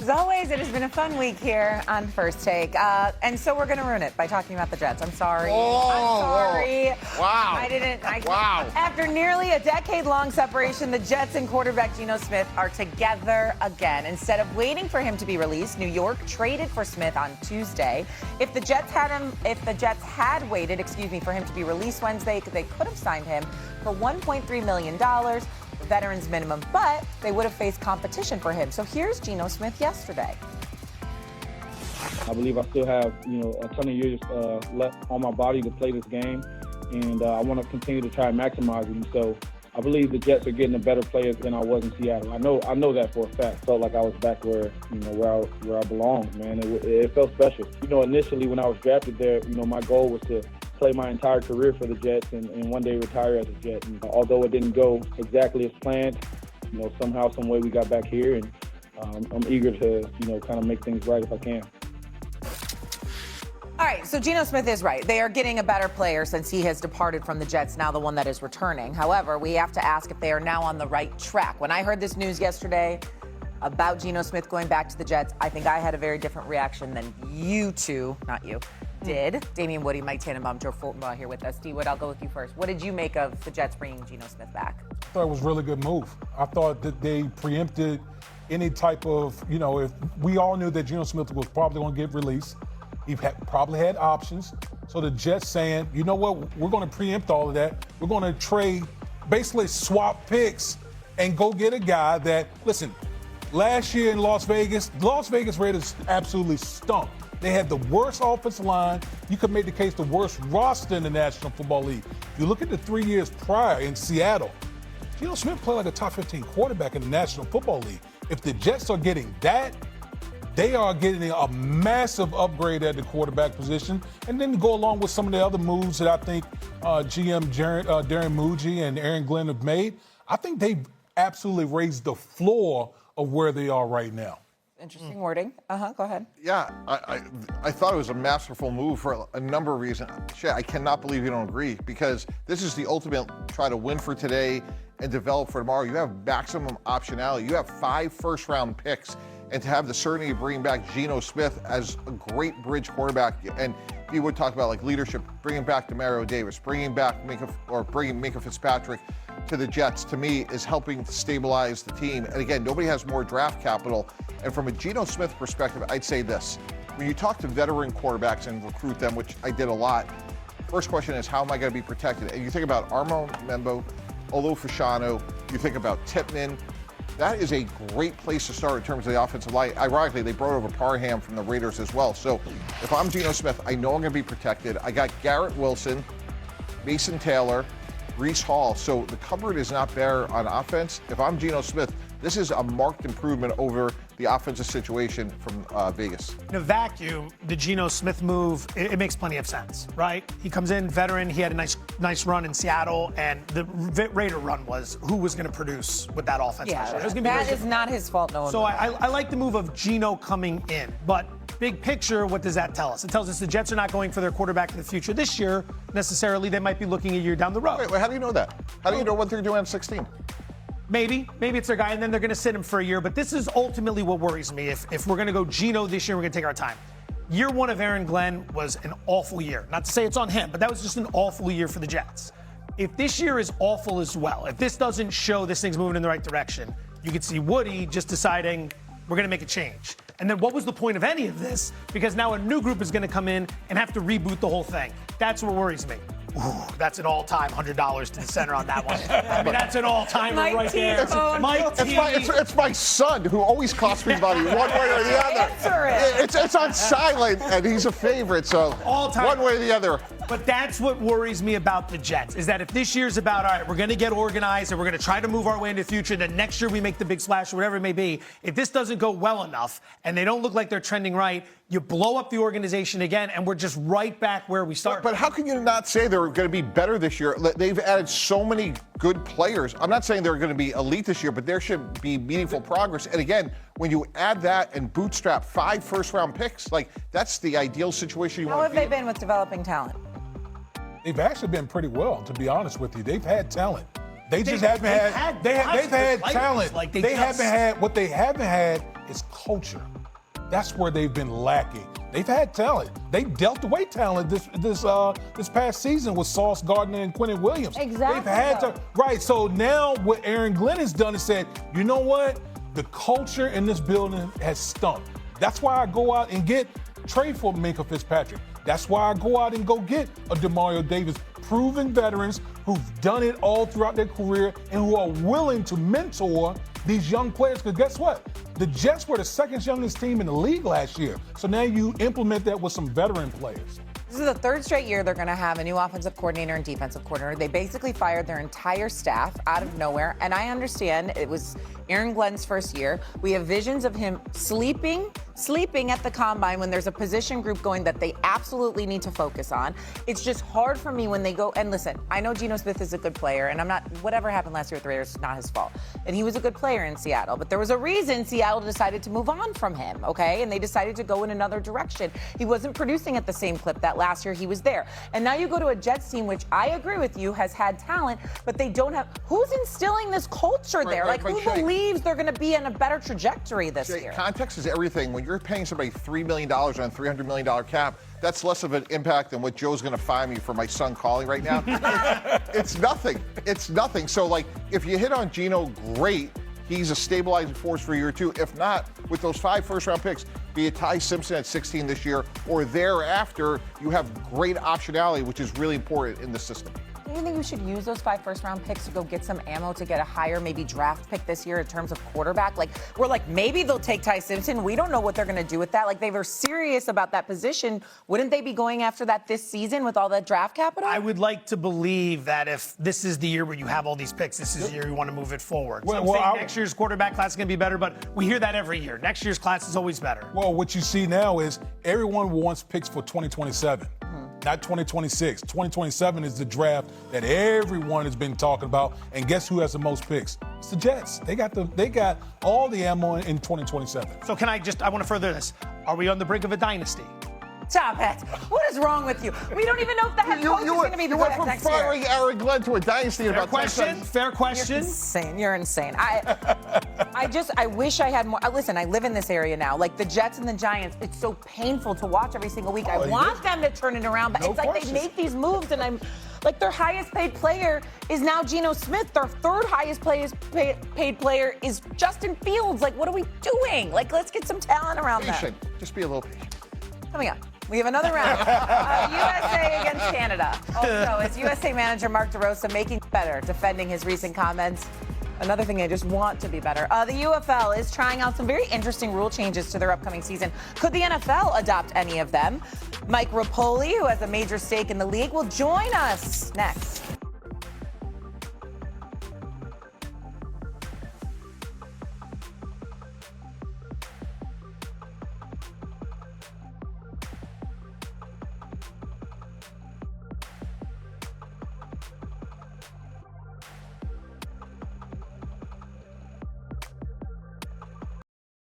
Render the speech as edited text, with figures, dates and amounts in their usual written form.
As always, it has been a fun week here on First Take. And so we're going to ruin it by talking about the Jets. I'm sorry. I'm sorry. Wow. Wow. After nearly a decade-long separation, the Jets and quarterback Geno Smith are together again. Instead of waiting for him to be released, New York traded for Smith on Tuesday. If the Jets had waited, for him to be released Wednesday, they could have signed him for $1.3 million. The veteran's minimum, but they would have faced competition for him. So here's Geno Smith yesterday. I believe I still have, a ton of years left on my body to play this game, and I want to continue to try and maximize them. So I believe the Jets are getting a better players than I was in Seattle. I know that for a fact. Felt like I was back where I belonged, man. It felt special. Initially when I was drafted there, my goal was to play my entire career for the Jets and one day retire as a Jet. And although it didn't go exactly as planned, somehow, some way we got back here, and I'm eager to, kind of make things right if I can. All right, so Geno Smith is right. They are getting a better player since he has departed from the Jets, now the one that is returning. However, we have to ask if they are now on the right track. When I heard this news yesterday about Geno Smith going back to the Jets, I think I had a very different reaction than you two, not you, did. Damian Woody, Mike Tannenbaum, Joe Fulton here with us. D-Wood, I'll go with you first. What did you make of the Jets bringing Geno Smith back? I thought it was a really good move. I thought that they preempted any type of, if we all knew that Geno Smith was probably going to get released. He probably had options. So the Jets saying, you know what, we're going to preempt all of that. We're going to trade, basically swap picks and go get a guy that, listen, last year in Las Vegas Raiders absolutely stunk. They had the worst offensive line. You could make the case the worst roster in the National Football League. If you look at the 3 years prior in Seattle, Geno Smith played like a top 15 quarterback in the National Football League. If the Jets are getting that, they are getting a massive upgrade at the quarterback position. And then to go along with some of the other moves that I think GM Darren Muji and Aaron Glenn have made, I think they've absolutely raised the floor of where they are right now. Interesting wording. Go ahead. Yeah, I thought it was a masterful move for a number of reasons. Shit, I cannot believe you don't agree, because this is the ultimate try to win for today and develop for tomorrow. You have maximum optionality. You have 5 first-round picks, and to have the certainty of bringing back Geno Smith as a great bridge quarterback, and you would talk about like leadership, bringing back Demario Davis, bringing Minka Fitzpatrick to the Jets, to me, is helping to stabilize the team. And again, nobody has more draft capital. And from a Geno Smith perspective, I'd say this. When you talk to veteran quarterbacks and recruit them, which I did a lot, first question is, how am I going to be protected? And you think about Armo Membo, Olu Fashanu, you think about Tippmann. That is a great place to start in terms of the offensive line. Ironically, they brought over Parham from the Raiders as well. So if I'm Geno Smith, I know I'm going to be protected. I got Garrett Wilson, Mason Taylor, Breece Hall. So the cupboard is not bare on offense. If I'm Geno Smith, this is a marked improvement over the offensive situation from Vegas. In a vacuum, the Geno Smith move, it makes plenty of sense, right? He comes in, veteran. He had a nice run in Seattle, and the Raider run was who was going to produce with that offense. Yeah, that is not his fault. No one. So I like the move of Geno coming in, but big picture, what does that tell us? It tells us the Jets are not going for their quarterback in the future this year necessarily. They might be looking a year down the road. Wait, how do you know that? How do you know what they're doing at 16? Maybe it's their guy, and then they're going to sit him for a year. But this is ultimately what worries me. If we're going to go Geno this year, we're going to take our time. Year one of Aaron Glenn was an awful year. Not to say it's on him, but that was just an awful year for the Jets. If this year is awful as well, if this doesn't show this thing's moving in the right direction, you could see Woody just deciding we're going to make a change. And then what was the point of any of this? Because now a new group is going to come in and have to reboot the whole thing. That's what worries me. Ooh, that's an all-time $100 to the center on that one. I mean, that's an all-timer right there. Mike T. It's my son who always costs me money one way or the other. It's on silent, and he's a favorite, so all-time. One way or the other. But that's what worries me about the Jets, is that if this year's about, all right, we're going to get organized and we're going to try to move our way into the future, then next year we make the big splash or whatever it may be, if this doesn't go well enough and they don't look like they're trending right, you blow up the organization again, and we're just right back where we started. But how can you not say they're going to be better this year? They've added so many good players. I'm not saying they're going to be elite this year, but there should be meaningful progress. And again, when you add that and bootstrap 5 first-round picks, like, that's the ideal situation you want to be in. How have they been with developing talent? They've actually been pretty well, to be honest with you. They've had talent. They just haven't had. They've had talent. Like they haven't had. What they haven't had is culture. That's where they've been lacking. They've had talent. They dealt away talent this past season with Sauce Gardner and Quentin Williams. Exactly. They've had right. So now what Aaron Glenn has done is said, you know what? The culture in this building has stunk. That's why I go out and trade for Minkah Fitzpatrick. That's why I go out and go get a DeMario Davis. Proven veterans who've done it all throughout their career and who are willing to mentor these young players. Because guess what? The Jets were the second youngest team in the league last year. So now you implement that with some veteran players. This is the third straight year they're going to have a new offensive coordinator and defensive coordinator. They basically fired their entire staff out of nowhere. And I understand it was Aaron Glenn's first year. We have visions of him sleeping at the combine when there's a position group going that they absolutely need to focus on. It's just hard for me when they go, and listen, I know Geno Smith is a good player, and whatever happened last year with the Raiders is not his fault. And he was a good player in Seattle, but there was a reason Seattle decided to move on from him, okay? And they decided to go in another direction. He wasn't producing at the same clip that last year he was there. And now you go to a Jets team, which I agree with you, has had talent, but they don't have, who's instilling this culture there? Who believes they're going to be in a better trajectory this year? Context is everything. When you're paying somebody $3 million on a $300 million cap, that's less of an impact than what Joe's going to fine me for my son calling right now. It's nothing. It's nothing. So, like, if you hit on Geno, great. He's a stabilizing force for year two. If not, with those 5 first-round picks, be it Ty Simpson at 16 this year or thereafter, you have great optionality, which is really important in the system. Do you think we should use those 5 first-round picks to go get some ammo to get a higher, maybe draft pick this year in terms of quarterback? We're like, maybe they'll take Ty Simpson. We don't know what they're going to do with that. They were serious about that position. Wouldn't they be going after that this season with all that draft capital? I would like to believe that if this is the year where you have all these picks, this is the year you want to move it forward. So I'm saying next year's quarterback class is going to be better, but we hear that every year. Next year's class is always better. Well, what you see now is everyone wants picks for 2027. Not 2026. 2027 is the draft that everyone has been talking about. And guess who has the most picks? It's the Jets. They got all the ammo in 2027. So I want to further this. Are we on the brink of a dynasty? Stop it. What is wrong with you? We don't even know if the head coach is going to be the went from next year. firing Aaron Glenn to a dynasty in about 10 seconds. Fair question. You're insane. I wish I had more. Listen, I live in this area now. The Jets and the Giants, it's so painful to watch every single week. I want them to turn it around, but it's like they make these moves, and I'm like, their highest paid player is now Geno Smith. Their third highest paid player is Justin Fields. What are we doing? Let's get some talent around them. Just be a little patient. Coming up, we have another round. USA against Canada. Also, is USA manager Mark DeRosa making better, defending his recent comments? Another thing, I just want to be better. The UFL is trying out some very interesting rule changes to their upcoming season. Could the NFL adopt any of them? Mike Rapoli, who has a major stake in the league, will join us next.